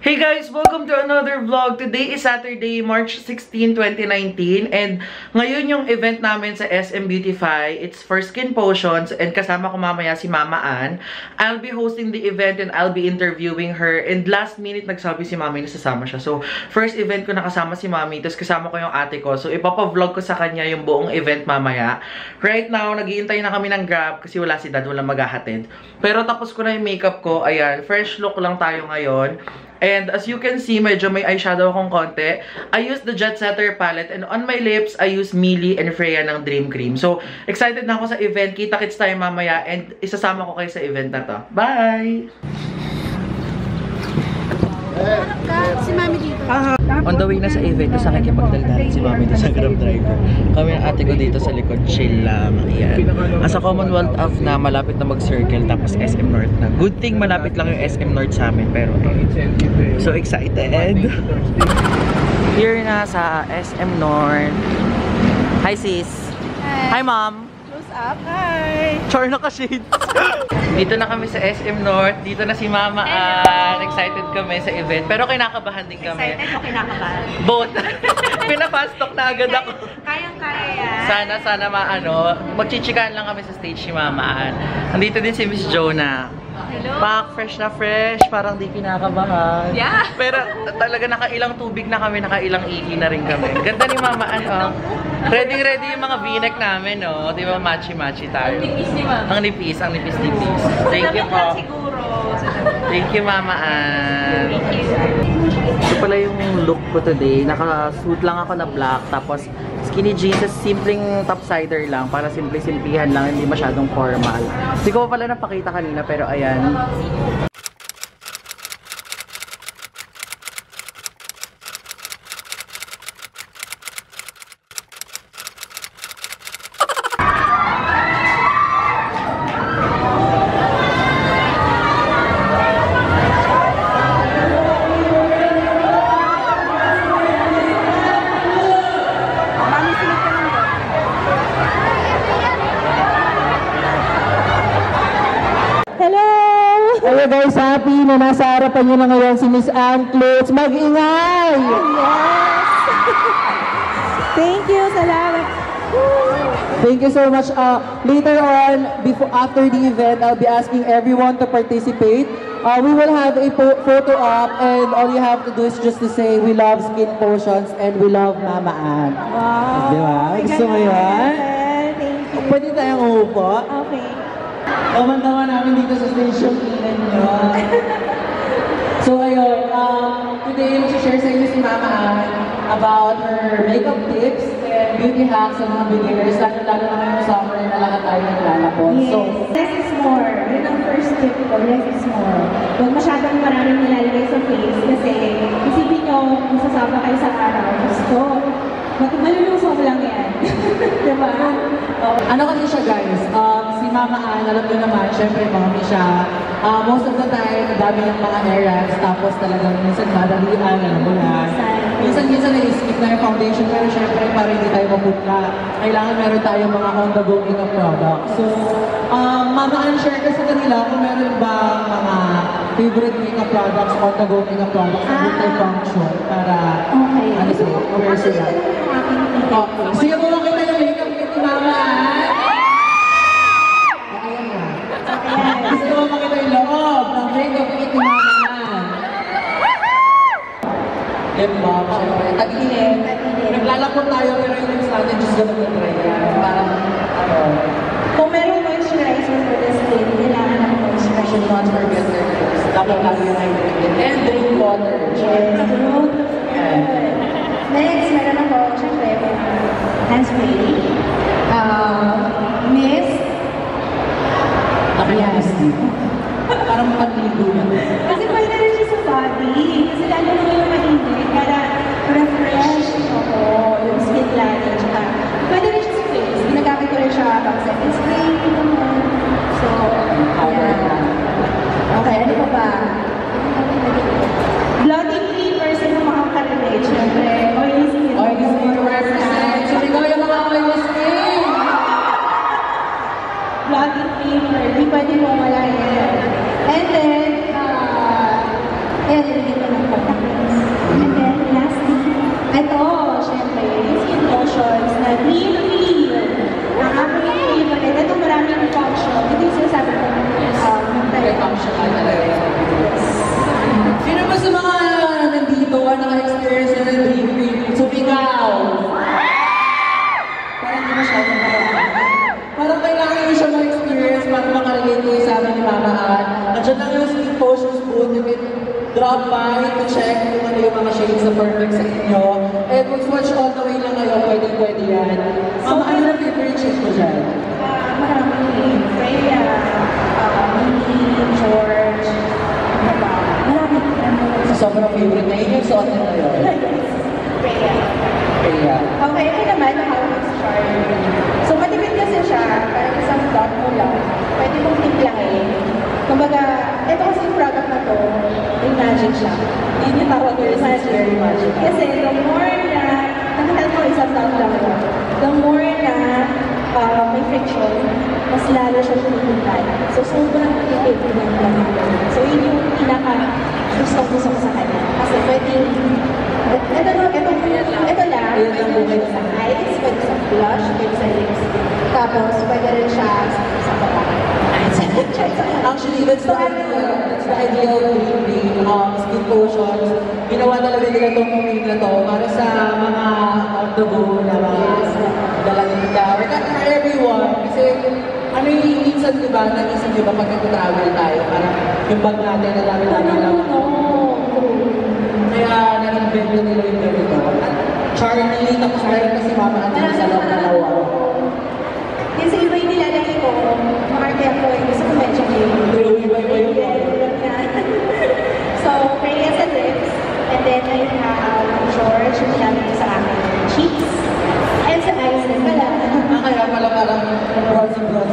Hey guys! Welcome to another vlog. Today is Saturday, March 16, 2019. And ngayon yung event namin sa SM Beautify. It's for Skin Potions. And kasama ko mamaya si Mama Ann. I'll be hosting the event and I'll be interviewing her. And last minute nagsabi si Mami na sasama siya. So, first event ko nakasama si Mami. Tapos kasama ko yung ate ko. So, ipapa-vlog ko sa kanya yung buong event mamaya. Right now, nag-iintay na kami ng Grab kasi wala si Dad, walang maghahatid. Pero tapos ko na yung makeup ko. Ayan, fresh look lang tayo ngayon. And as you can see, medyo may eyeshadow akong konti. I use the Jet Setter palette. And on my lips, I use Mili and Freya ng Dream Cream. So, excited na ako sa event. Kita-kits tayo mamaya. And isasama ko kayo sa event na to. Bye! Si Mami dito. On the way na sa event, kasi nakikipagdaldalan si Mami dito sa Grab driver. Kami ng ate ko dito sa likod, chill lang. Ayan. Asa Commonwealth of na, malapit na mag-circle, tapos SM North na. Good thing malapit lang yung SM North sa amin, pero so excited. Here na sa SM North. Hi sis. Hi mom. Close up. Hi. Char na ka-shade. Dito na kami sa SM North. Dito na si Mama Ann. Excited kami sa event. Pero kinakabahan din kami. Excited o kinakabahan? Both. Pinapast talk na agad ako. Kayang-kaya yan. Sana magchichikaan lang kami sa stage ni Mama Ann. Nandito din si Miss Jonah. Hello. Pak, fresh na fresh. Parang di kinakabahan. Yeah. Pero talaga nakailang tubig na kami, nakailang ihi na rin kami. Ganda ni Mama Ann, oh. Ready yung mga v-neck namin, oh. Di ba, matchy-matchy tayo. Ang nipis ni Mama. Ang nipis. Thank you po. Siguro. Thank you, Mama Ann. Thank you. Ito pala yung look ko today. Naka-suit lang ako na black. Tapos skinny jeans. Simpleng topsider lang. Para simple-simplihan lang. Hindi masyadong formal. Hindi ko pala napakita kanina. Pero ayan. Hello guys, happy na nasa harapan nyo na ngayon si Miss Ann Klutz. Mag-ingay! Yes! Thank you, salamat. Thank you so much. Later on, after the event, I'll be asking everyone to participate. We will have a photo op and all you have to do is just to say, we love Skin Potions and we love Mama Ann. Wow! Diba? Gusto mo yan? Thank you. Pwede tayong umupo? Okay. Kamantawa namin dito sa station ninyo. So ayun, today share sa inyo si Mama Ann about her makeup tips and beauty hacks sa mga beginners, lalo na ngayong summer na lahat tayo naglalakot. Yes. So, Less is more. Yun ang first tip ko, less is more. Huwag masyadong maraming nilalagay sa face kasi isipin nyo kung sasama kayo sa araw. Gusto. Malulusong lang yan. Diba? ano kasi siya guys, si Mama Ann, alam nyo naman, syempre mommy siya. Most of the time, ang dami ng mga errands, tapos talagang minsan madalian, alam mo na. Minsan na-skip na yung foundation, pero syempre para hindi tayo maputla, kailangan meron tayong mga on-the-go makeup products. So, Mama Ann, share ka sa kanila kung meron ba mga favorite makeup products, on-the-go makeup products na multi-function para, Okay. ano sila, aware sila. Sige mo lang kita yung makeup kit ni Mama Ann. Ayan na. Gusto mo makita yung loob ng makeup kit ni Mama Ann. Lip balm, syempre. Tag-init. Naglalakot tayo pero yung lips natin just gonna be dry yan. Parang, Kung merong moisturizer for the skin, kailangan ng moisturizer. should not forget their lips. Dapat lagi yung hydrated. And drink water. Yes, good. Next, meron ako, syempre, handspray. Mist. Nakayas dito. Parang panligo na. Kasi pwede rin siya sa body. Kasi lalo na yung mainit, para refresh ako yung skin natin. Tsaka, pwede rin siya sa face. Ginagamit ko rin siya pang second spray. So, yeah. Okay, ano pa ba? Blotting cream versus yung mga kalibate. Siyempre, oily skin. Oily skin represent. So, ikaw yung mga oily skin. Blotting cream, hindi pwede mo wala yan. And then, ng contact lens. And then, lastly, ito, syempre, yung skin lotions na really, ang aking favorite. Ito maraming function. Ito yung sinasabi ko, Very functional talaga. Sino ba sa mga nandito naka-experience na ng dream cream? Sumingaw! Parang hindi masyadong parang kailangan nyo siya ma-experience para makarelate ko yung sabi ni Mama Ann. Nandiyan lang yung Skin Potions booth. You can drop by to check kung ano yung mga shades na perfect sa inyo. And mag-swatch all the way lang kayo. Pwede yan. Mama, ano na favorite shade mo dyan? Marami. Freya, Minnie, George, ano ba? Marami. So, sobrang favorite na yun yung suot na ngayon. Freya. Freya. Okay, ito naman, yung Howard's Charm. So, matipid kasi siya, parang isang dot mo lang. Pwede mong timplahin. Kumbaga, ito kasi yung product na to, yung magic siya. Yun yung tawag ko, it's very magic. Kasi the more na, nakita ko isang dot lang yun, the more na may friction, mas lalo siya tumutulad. So, sobrang tipid ng lang. So, yun yung pinaka-gusto ko sa kanya. Kasi pwedeng, ito lang, pwede sa eyes, pwede sa blush, pwede sa lips. Tapos, pwede rin siya sa mata. Actually, that's the ideal dream skin potions. Ginawa talaga nila itong cream na to para sa mga on-the-go na mga dalaginda. Or not for everyone. Kasi, ano yung minsan diba, nagising diba pag nag-travel tayo, parang yung bag natin na dami-dami lang. Kaya na-invent nila yung ganito. Charlie, tapos meron kasi Mama Ann sa loob na lawa. Kasi iba yung nilalagay ko, makarte ako eh, gusto ko medyo Iba yung So, Freya sa lips, and then I have George, yung nilalagay ko sa akin cheeks, and sa eyes din pala. Kaya pala parang bronzy yung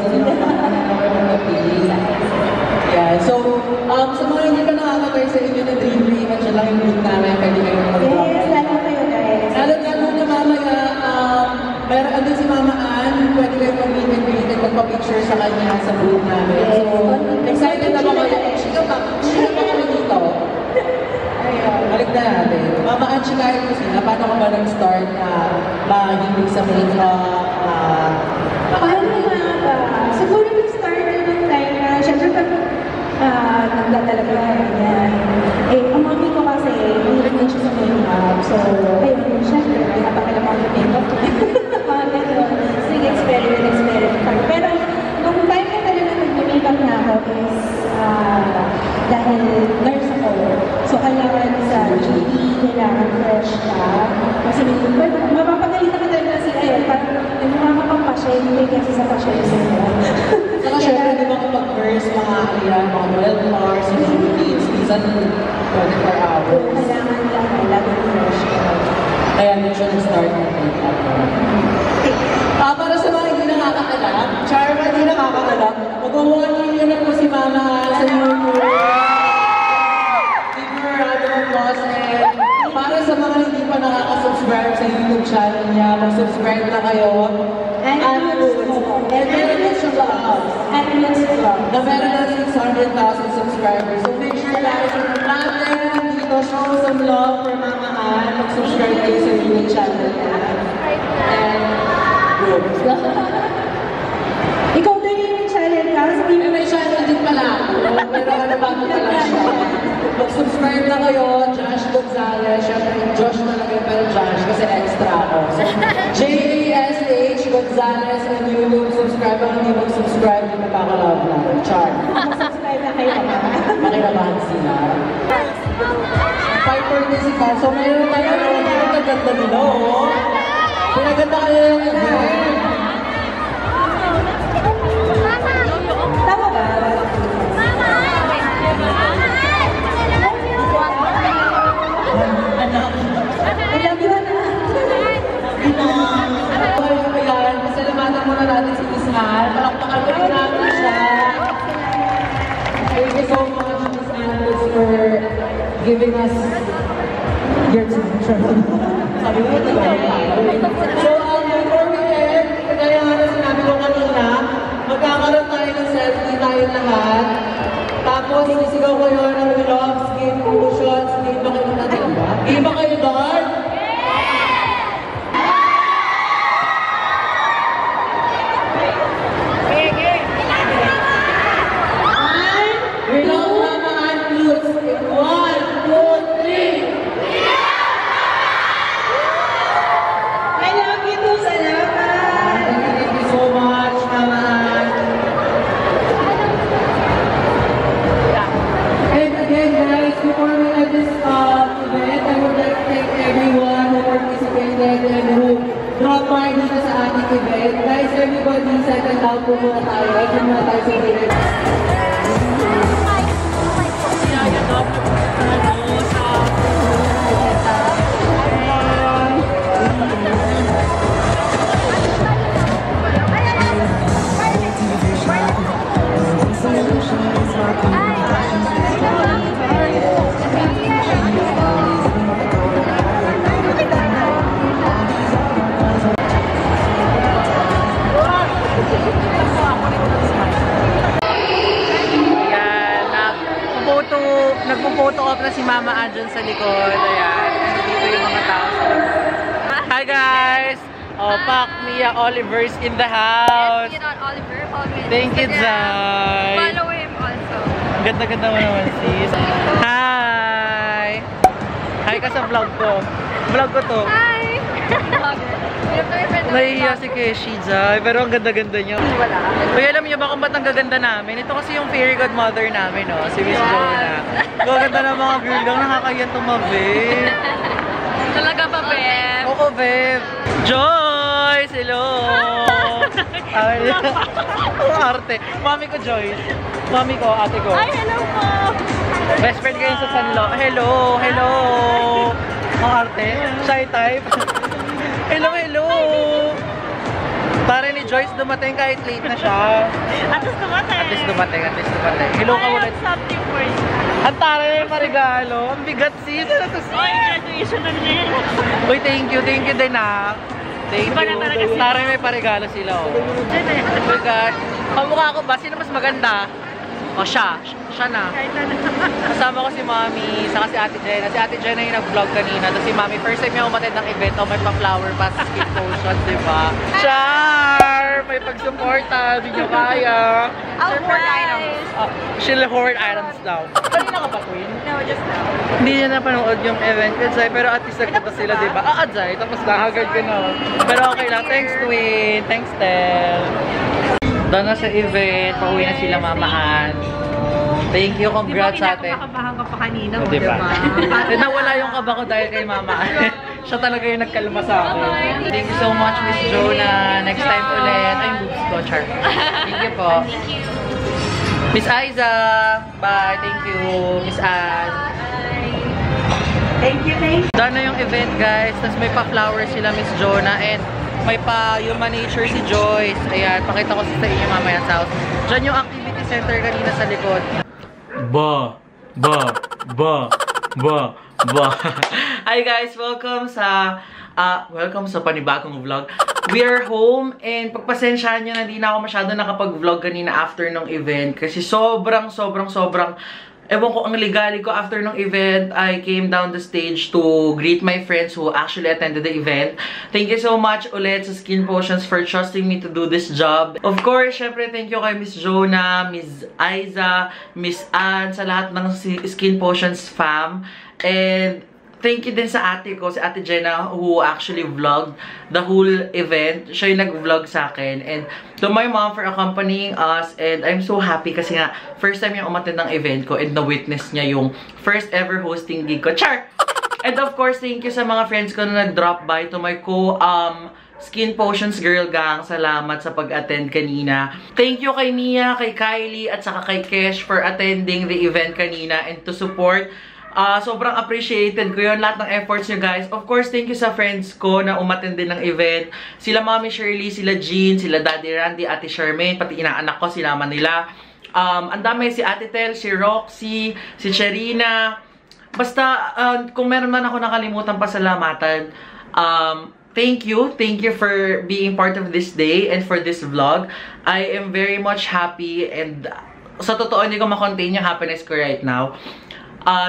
yeah, so, sa mga hindi pa nakakatay sa inyo na dream cream, at siya lang yung group namin, pwede kayong mag-drop. Yes, lalo kayo guys. Lalo na mamaya, meron andun si Mama Ann, pwede kayong mag-meet and greet and magpa-picture sa kanya sa group namin. So, excited na ba kayo? Chika pa kami dito. Balik na natin. Mama Ann, chikahin mo sila, paano ka ba nag-start na mahilig sa makeup? Paano nga ba? Siguro nag-start na ng time na, syempre pag nagdadalaga na ganyan. Eh, ang mami ko kasi, mahilig din siya sa makeup. So, ayun, syempre, napakailang ako ng makeup. Sige, experiment. Pero, nung time na talaga nag-makeup na ako is, dahil nurse ako. So, kailangan sa GP, kailangan fresh ka. Kasi mapapagalitan ka talaga kasi, ayun, parang nagmamapapasya, kasi sa pasya yung sila. Saka syempre, di ba kapag nurse, mga mga 12 hours, yung routines, minsan 24 hours. Kailangan lang, lagi fresh ka. Kaya din siya nag-start ng makeup. Para sa mga hindi nakakakalap, Charma, hindi nakakakalap, mag-1 year na po si Mama sa YouTube. Give her a round of applause. And para sa mga hindi pa nakaka-subscribe sa YouTube channel niya, mag-subscribe na kayo. And meron din siya vlogs. Na meron na 600,000 subscribers. So make sure guys, natin dito, show some love for Mama Ann. Mag-subscribe kayo sa YouTube channel niya. And good. Ikaw din yung channel ka? May channel din pala ako. Pero ano bago pala siya. Mag-subscribe na kayo, Josh Gonzalez. Siyempre, Josh talaga pero Josh kasi extra ako. So, J-A-S-H Gonzalez on YouTube. Subscribe ang hindi mag-subscribe, hindi makakalove na. Char. Mag-subscribe na kayo. Pakinabahan sila. Piper din si Carl. So, mayroon tayo ng ganda nila, oh. Pinaganda kayo yung event. Tama ba? I love you, Ana. Ayan, pasalamatan muna natin si Miss Ann. Palakpakan ko rin natin siya. Thank you so much, Miss Ann, for giving us your teacher. Sabi mo, diba? So, before we end, kagaya nga na sinabi ko kanina, magkakaroon tayo ng selfie tayo lahat. Tapos, Tapos, sisigaw ko yun ng vlog, skin potions, game ba kayo natin ba? Game ba kayo doon? Vlog Mama Ann Lutz in 1, 2, 3! I love you too, salamat! Thank you so much, Mama Ann. And again, guys, before we end this event, I would like to thank everyone who participated and who dropped by dito sa ating event. Guys, everybody, settle down po muna tayo. Ito muna tayo sa event. Nagpo-photo op na si Mama Ann dyan sa likod. Ayan. Dito yung mga tao sa likod. Hi guys! Oh, Pak, Mia Oliver's in the house. Yes, Oliver. Thank you, Zai. Follow him also. Ganda-ganda mo naman, sis. Hi! Hi ka sa vlog ko. Vlog ko to. Hi! Nahihiya si Keshi, Zai. Pero ang ganda-ganda niya. Wala. Uy, alam niyo ba kung ba't ang gaganda namin? Ito kasi yung fairy godmother namin, no? Si Miss Jonah. Gaganda ng mga girl lang. Nakakayan tumabi. Talaga ba, Beb? Oo, Bev. Joyce! Hello! Ang arte. Mami ko, Joyce. Mami ko, ate ko. Ay, hello po! Best friend kayo sa Sanlo. Hello! Hello! Ang arte. Shy type. Hello, hello! Pare ni Joyce dumating kahit late na siya. At least dumating. At least dumating, at least dumating. Hello ka ulit. Something for you. Ang tara na yung marigalo. Ang bigat sis. Ano to sis? Graduation na rin. Uy, thank you din ah. Thank Iba na talaga you. sila. Tara may parigalo sila oh. Oh my God. Kamukha ko ba? Sino mas maganda? O siya. Siya na. Kasama ko si Mami, saka si Ate Jenna. Si Ate Jenna yung nag-vlog kanina. Tapos si Mami, first time yung umatid ng event. O may pa-flower pa sa skin potion, diba? Char! May pag-supporta. Hindi nyo kaya. I'll hoard items. She'll hoard items daw. Kanina ka ba, Queen? No, just now. Hindi niya napanood yung event ko, Zay, pero at least nagpunta sila, diba? Zay, tapos nahagad ko na. Pero okay lang. Thanks, Queen. Thanks, Tel. Doon na sa event, pauwi na sila Mama Ann. Thank you, congrats sa atin. Kinakabahan ka pa kanina mo, Diba? diba? Nawala yung kaba ko dahil kay Mama Ann. Siya talaga yung nagkalma sa akin. Thank you so much, Miss Jonah. Next time ulit. Ay, boobs ko, char. Thank you po. Miss Aiza. Bye. Thank you. Miss Ann. Thank you, thank you. Done na yung event, guys. Tapos may pa-flower sila, Miss Jonah. And may pa-human nature si Joyce. Ayan, pakita ko sa inyo mamaya sa house. Diyan yung activity center kanina sa likod. Hi guys! Welcome sa panibagong vlog. We are home and pagpasensyahan nyo na hindi na ako masyado nakapag-vlog kanina after ng event kasi sobrang ewan ko, ang ligali ko after ng event. I came down the stage to greet my friends who actually attended the event. Thank you so much ulit sa Skin Potions for trusting me to do this job. Of course, syempre thank you kay Miss Jonah, Miss Aiza, Miss Ann, sa lahat ng Skin Potions fam. And thank you din sa ate ko, si Ate Jenna, who actually vlogged the whole event. Siya yung nag-vlog sa akin. And to my mom for accompanying us. And I'm so happy kasi nga, first time yung umattend ng event ko and na-witness niya yung first ever hosting gig ko. Char! And of course, thank you sa mga friends ko na nag-drop by to my Skin Potions Girl Gang. Salamat sa pag-attend kanina. Thank you kay Mia, kay Kylie, at saka kay Kesh for attending the event kanina and to support. Sobrang appreciated ko yun, lahat ng efforts nyo guys. Of course, thank you sa friends ko na umattend din ng event. Sila Mami Shirley, sila Jean, sila Daddy Randy, Ate Charmaine, pati inaanak ko, sila Manila. Ang dami, si Ate Tel, si Roxy, si Cherina. Basta, kung meron man ako nakalimutan pasalamatan, thank you for being part of this day and for this vlog. I am very much happy and sa totoo, hindi ko ma-contain yung happiness ko right now.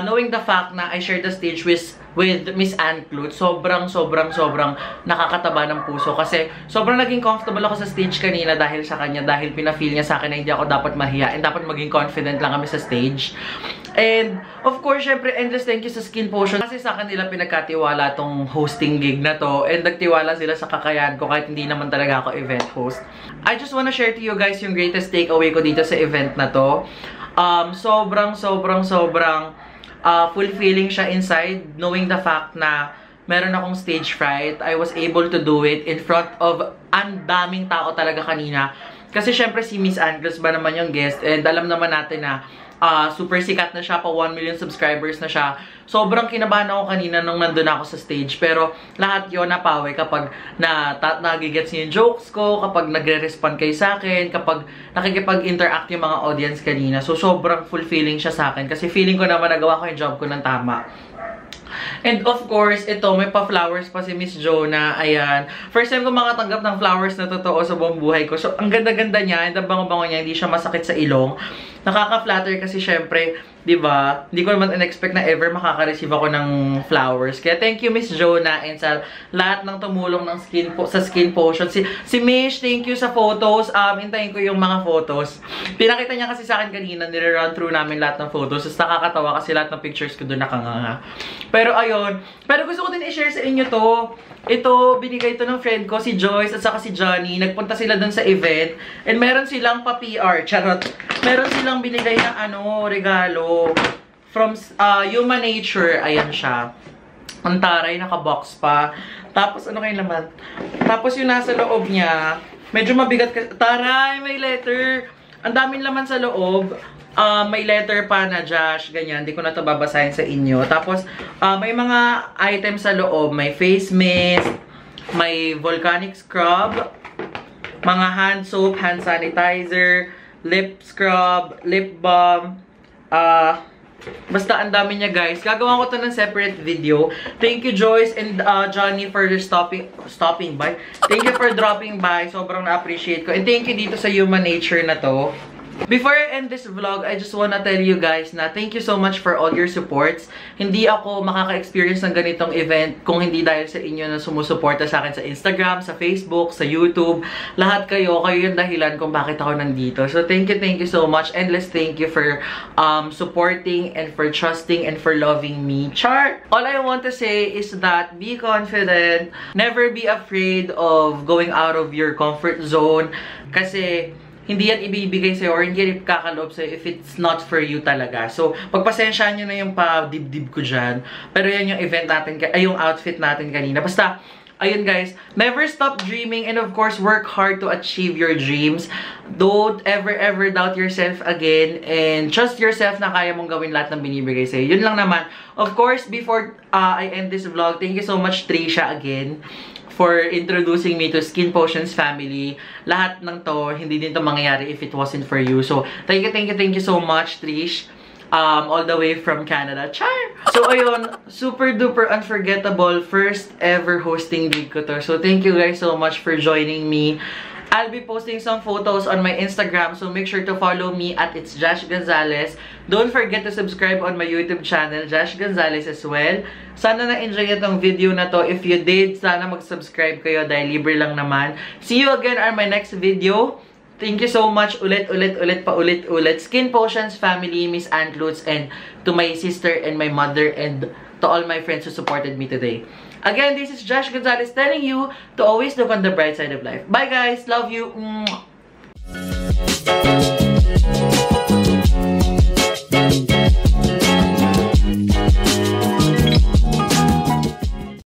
Knowing the fact na I shared the stage with Miss Ann Clute, sobrang nakakataba ng puso. Kasi sobrang naging comfortable ako sa stage kanina dahil sa kanya. Dahil pina-feel niya sa akin na hindi ako dapat mahiya and dapat maging confident lang kami sa stage. And of course, syempre, endless thank you sa Skin Potion. Kasi sa kanila pinagkatiwala tong hosting gig na to. And nagtiwala sila sa kakayahan ko kahit hindi naman talaga ako event host. I just wanna share to you guys yung greatest takeaway ko dito sa event na to. Sobrang fulfilling siya inside, knowing the fact na meron akong stage fright. I was able to do it in front of ang daming tao talaga kanina. Kasi syempre si Miss Ann Clute ba naman yung guest, and alam naman natin na super sikat na siya, pa 1 million subscribers na siya. Sobrang kinabahan ako kanina nung nandun ako sa stage. Pero lahat yun napawi kapag nagigets niyo yung jokes ko, kapag nagre-respond kayo sa akin, kapag nakikipag-interact yung mga audience kanina. So sobrang fulfilling siya sa akin kasi feeling ko naman nagawa ko yung job ko ng tama. And of course, ito, may pa-flowers pa si Miss Jonah. Ayan. First time ko makatanggap ng flowers na totoo sa buong buhay ko. So, ang ganda-ganda niya, and ang bango-bango niya, hindi siya masakit sa ilong. Nakaka-flatter kasi syempre, diba? Hindi ko naman in-expect na ever makaka-receive ako ng flowers. Kaya thank you, Miss Jonah, and sa lahat ng tumulong ng sa Skin Potion. Si Mish, thank you sa photos. Hintayin ko yung mga photos. Pinakita niya kasi sa akin kanina, nire-run through namin lahat ng photos. Tapos nakakatawa kasi lahat ng pictures ko doon nakanganga. Pero ayun. Pero gusto ko din i-share sa inyo to. Ito, binigay ito ng friend ko, si Joyce at saka si Johnny. Nagpunta sila dun sa event. And meron silang pa-PR. Charot. Meron silang binigay na regalo. From Human Nature. Ayan siya. Ang taray, naka-box pa. Tapos ano kayo naman? Tapos yung nasa loob niya, medyo mabigat kasi. Taray, may letter. Ang daming laman sa loob. May letter pa na Josh, ganyan. Hindi ko na ito babasahin sa inyo. Tapos, may mga items sa loob. May face mist, may volcanic scrub, mga hand soap, hand sanitizer, lip scrub, lip balm. Basta ang dami niya, guys. Gagawa ko to ng separate video. Thank you, Joyce and Johnny, for stopping by. Thank you for dropping by. Sobrang na-appreciate ko. And thank you dito sa Human Nature na to. Before I end this vlog, I just wanna tell you guys na thank you so much for all your supports. Hindi ako makaka-experience ng ganitong event kung hindi dahil sa inyo na sumusuporta sa akin sa Instagram, sa Facebook, sa YouTube. Lahat kayo yung dahilan kung bakit ako nandito. So thank you so much. Endless thank you for supporting and for trusting and for loving me. Char! All I want to say is that be confident. Never be afraid of going out of your comfort zone. Kasi hindi yan ibibigay sa'yo or hindi yan kakaloob sa'yo if it's not for you talaga. So, pagpasensyahan nyo na yung pa-dib-dib ko dyan. Pero yan yung event natin, yung outfit natin kanina. Basta, ayun guys, never stop dreaming and of course, work hard to achieve your dreams. Don't ever doubt yourself again and trust yourself na kaya mong gawin lahat ng binibigay sa'yo. Yun lang naman. Of course, before I end this vlog, thank you so much, Trisha, again, for introducing me to Skin Potions family. Lahat ng to, hindi din to mangyayari if it wasn't for you. So, thank you so much, Trish. All the way from Canada. Char! So, ayun, super duper unforgettable first ever hosting gig ko to. So, thank you guys so much for joining me. I'll be posting some photos on my Instagram, so make sure to follow me at It's Josh Gonzalez. Don't forget to subscribe on my YouTube channel, Josh Gonzalez as well. Sana na-enjoy itong video na to. If you did, sana mag-subscribe kayo dahil libre lang naman. See you again on my next video. Thank you so much ulit Skin Potions family, Miss Ann Clute, and to my sister and my mother and to all my friends who supported me today. Again, this is Josh Gonzalez telling you to always look on the bright side of life. Bye guys! Love you!